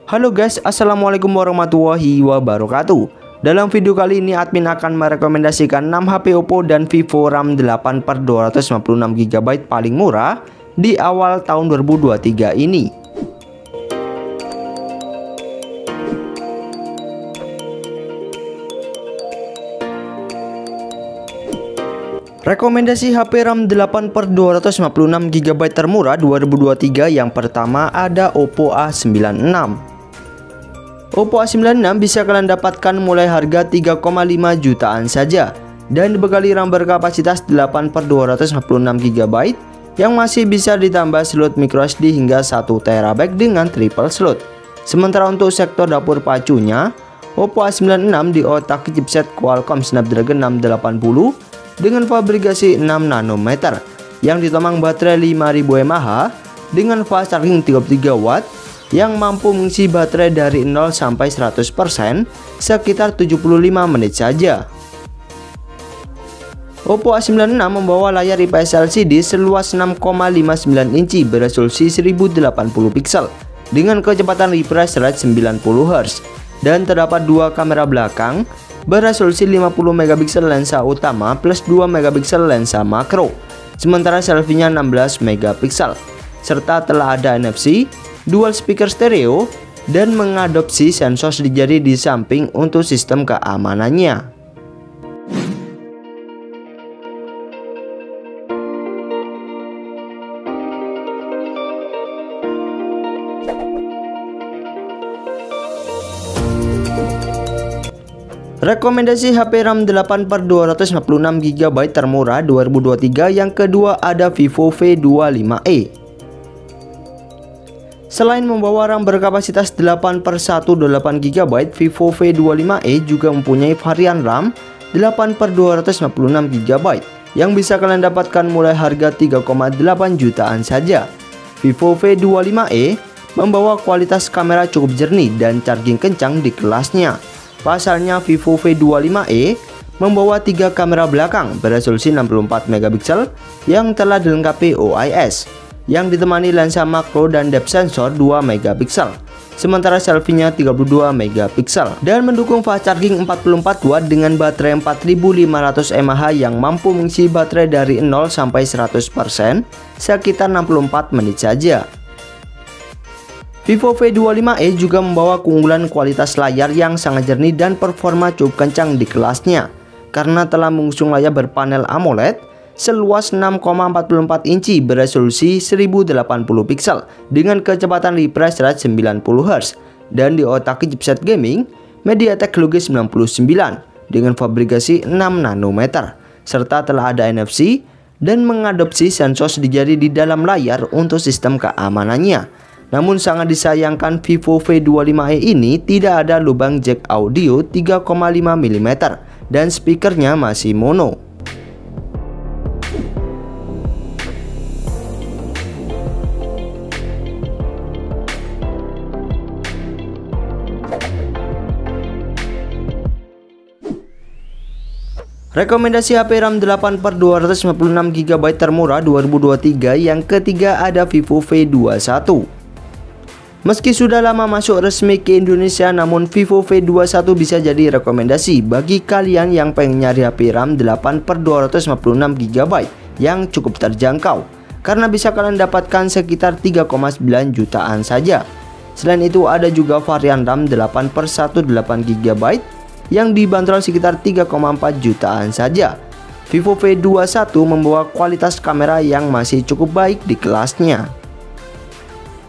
Halo guys, assalamualaikum warahmatullahi wabarakatuh. Dalam video kali ini admin akan merekomendasikan 6 HP Oppo dan Vivo RAM 8/256GB paling murah di awal tahun 2023 ini. Rekomendasi HP RAM 8/256GB termurah 2023 yang pertama ada Oppo A96. Oppo A96 bisa kalian dapatkan mulai harga 3,5 jutaan saja dan dibekali RAM berkapasitas 8/256GB yang masih bisa ditambah slot microSD hingga 1TB dengan triple slot. Sementara untuk sektor dapur pacunya, Oppo A96 diotaki chipset Qualcomm Snapdragon 680 dengan fabrikasi 6 nanometer yang ditomang baterai 5000 mAh dengan fast charging 33W yang mampu mengisi baterai dari 0 sampai 100% sekitar 75 menit saja. Oppo A96 membawa layar IPS LCD seluas 6,59 inci beresolusi 1080 pixel dengan kecepatan refresh rate 90Hz dan terdapat dua kamera belakang beresolusi 50MP lensa utama plus 2MP lensa makro, sementara selfie-nya 16MP, serta telah ada NFC, dual speaker stereo, dan mengadopsi sensor di jari di samping untuk sistem keamanannya. Rekomendasi HP RAM 8/256GB termurah 2023 yang kedua ada Vivo V25e. Selain membawa RAM berkapasitas 8/128GB, Vivo V25e juga mempunyai varian RAM 8/256GB yang bisa kalian dapatkan mulai harga 3,8 jutaan saja. Vivo V25e membawa kualitas kamera cukup jernih dan charging kencang di kelasnya. Pasalnya Vivo V25e membawa 3 kamera belakang beresolusi 64MP yang telah dilengkapi OIS yang ditemani lensa makro dan depth sensor 2MP, sementara selfie-nya 32MP dan mendukung fast charging 44W dengan baterai 4500 mAh yang mampu mengisi baterai dari 0 sampai 100% sekitar 64 menit saja. Vivo V25e juga membawa keunggulan kualitas layar yang sangat jernih dan performa cukup kencang di kelasnya karena telah mengusung layar berpanel AMOLED seluas 6,44 inci beresolusi 1080 pixel dengan kecepatan refresh rate 90Hz dan diotaki chipset gaming MediaTek Helio G99 dengan fabrikasi 6 nanometer, serta telah ada NFC dan mengadopsi sensor di jari di dalam layar untuk sistem keamanannya. Namun sangat disayangkan Vivo V25e ini tidak ada lubang jack audio 3,5mm dan speakernya masih mono. Rekomendasi HP RAM 8/256GB termurah 2023 yang ketiga ada Vivo V21. Meski sudah lama masuk resmi ke Indonesia, namun Vivo V21 bisa jadi rekomendasi bagi kalian yang pengen nyari HP RAM 8/256GB yang cukup terjangkau karena bisa kalian dapatkan sekitar 3,9 jutaan saja. Selain itu ada juga varian RAM 8/128GB yang dibanderol sekitar 3,4 jutaan saja. Vivo V21 membawa kualitas kamera yang masih cukup baik di kelasnya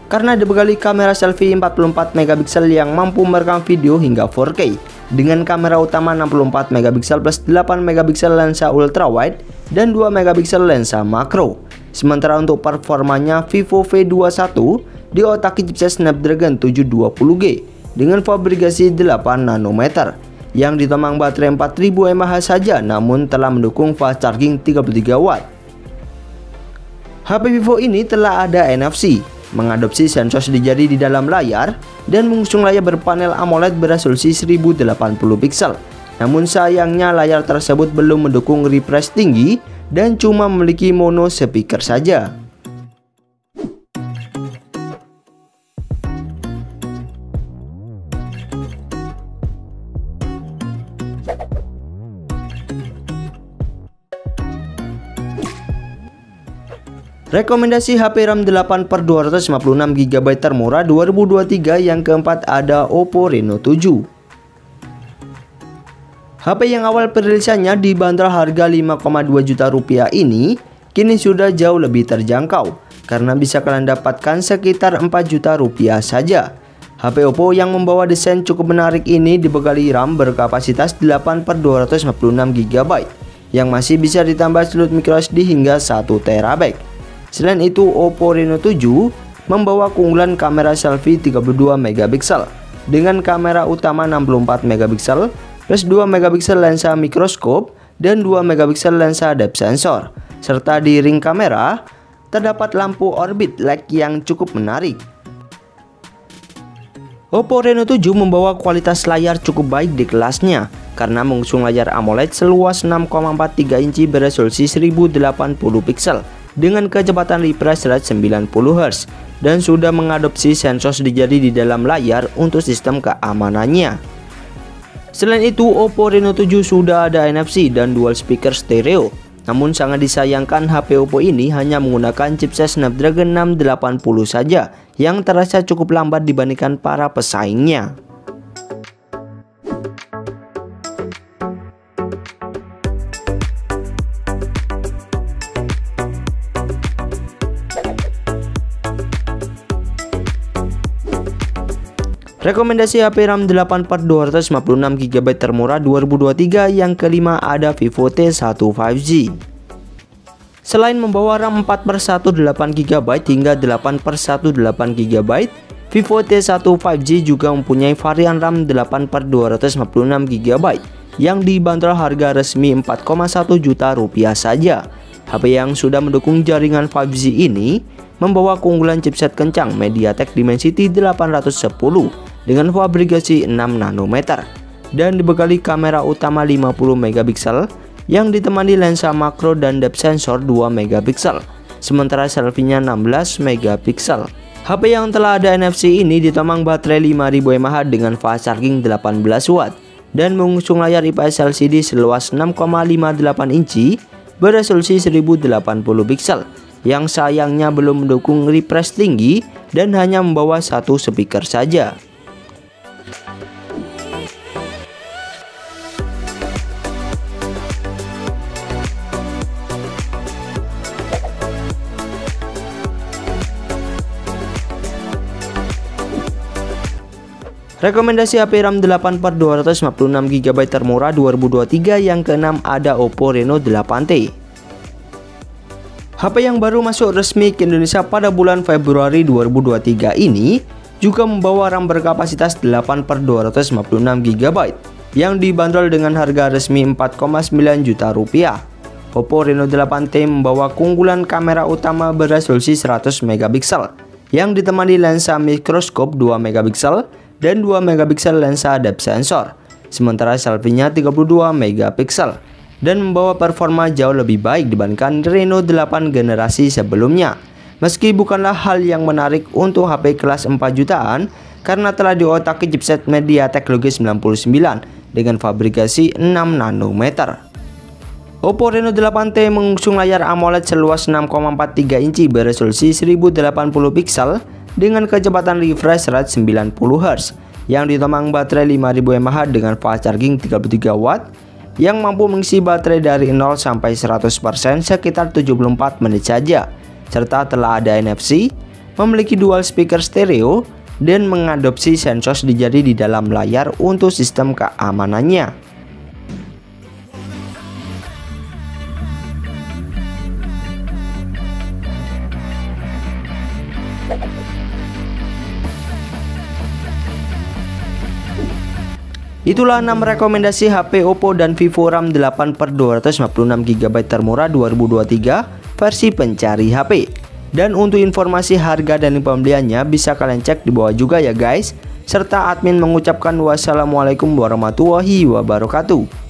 karena dibekali kamera selfie 44MP yang mampu merekam video hingga 4K dengan kamera utama 64MP plus 8MP lensa ultrawide dan 2MP lensa makro. Sementara untuk performanya, Vivo V21 diotaki chipset Snapdragon 720G dengan fabrikasi 8 nanometer yang ditomang baterai 4000 mAh saja, namun telah mendukung fast charging 33W. HP Vivo ini telah ada NFC, mengadopsi sensor di jari di dalam layar, dan mengusung layar berpanel AMOLED beresolusi 1080 pixel. Namun sayangnya layar tersebut belum mendukung refresh tinggi dan cuma memiliki mono speaker saja. Rekomendasi HP RAM 8/256GB termurah 2023 yang keempat ada Oppo Reno 7. HP yang awal perilisannya dibanderol harga 5,2 juta rupiah ini kini sudah jauh lebih terjangkau karena bisa kalian dapatkan sekitar 4 juta rupiah saja. HP Oppo yang membawa desain cukup menarik ini dibekali RAM berkapasitas 8/256GB yang masih bisa ditambah slot microSD hingga 1 TB. Selain itu, Oppo Reno 7 membawa keunggulan kamera selfie 32MP dengan kamera utama 64MP plus 2MP lensa mikroskop dan 2MP lensa depth sensor, serta di ring kamera terdapat lampu orbit light yang cukup menarik. Oppo Reno 7 membawa kualitas layar cukup baik di kelasnya karena mengusung layar AMOLED seluas 6,43 inci beresolusi 1080 pixel dengan kecepatan refresh rate 90Hz dan sudah mengadopsi sensor di jari di dalam layar untuk sistem keamanannya. Selain itu, Oppo Reno 7 sudah ada NFC dan dual speaker stereo. Namun sangat disayangkan HP Oppo ini hanya menggunakan chipset Snapdragon 680 saja yang terasa cukup lambat dibandingkan para pesaingnya. Rekomendasi HP RAM 8/256GB termurah 2023 yang kelima ada Vivo T1 5G. Selain membawa RAM 4/128GB hingga 8/128GB, Vivo T1 5G juga mempunyai varian RAM 8/256GB yang dibanderol harga resmi 4,1 juta rupiah saja. HP yang sudah mendukung jaringan 5G ini membawa keunggulan chipset kencang MediaTek Dimensity 810 dengan fabrikasi 6 nanometer dan dibekali kamera utama 50MP yang ditemani lensa makro dan depth sensor 2MP, sementara selfie-nya 16MP. HP yang telah ada NFC ini ditomang baterai 5000 mAh dengan fast charging 18W dan mengusung layar IPS LCD seluas 6,58 inci beresolusi 1080 pixel yang sayangnya belum mendukung refresh tinggi dan hanya membawa satu speaker saja. Rekomendasi HP RAM 8/256GB termurah 2023 yang keenam ada Oppo Reno 8T. HP yang baru masuk resmi ke Indonesia pada bulan Februari 2023 ini juga membawa RAM berkapasitas 8/256GB yang dibanderol dengan harga resmi 4,9 juta rupiah. Oppo Reno 8T membawa keunggulan kamera utama beresolusi 100MP yang ditemani lensa mikroskop 2MP dan 2MP lensa depth sensor, sementara selfie-nya 32MP dan membawa performa jauh lebih baik dibandingkan Reno 8 generasi sebelumnya. Meski bukanlah hal yang menarik untuk HP kelas 4 jutaan karena telah diotaki chipset MediaTek Helio G99 dengan fabrikasi 6 nanometer. Oppo Reno 8T mengusung layar AMOLED seluas 6,43 inci beresolusi 1080 pixel dengan kecepatan refresh rate 90Hz yang ditomang baterai 5000 mAh dengan fast charging 33W yang mampu mengisi baterai dari 0 sampai 100% sekitar 74 menit saja, serta telah ada NFC, memiliki dual speaker stereo dan mengadopsi sensor di jari di dalam layar untuk sistem keamanannya. Itulah 6 rekomendasi HP Oppo dan Vivo RAM 8/256GB termurah 2023 versi pencari HP. Dan untuk informasi harga dan pembeliannya bisa kalian cek di bawah juga ya guys. Serta admin mengucapkan wassalamualaikum warahmatullahi wabarakatuh.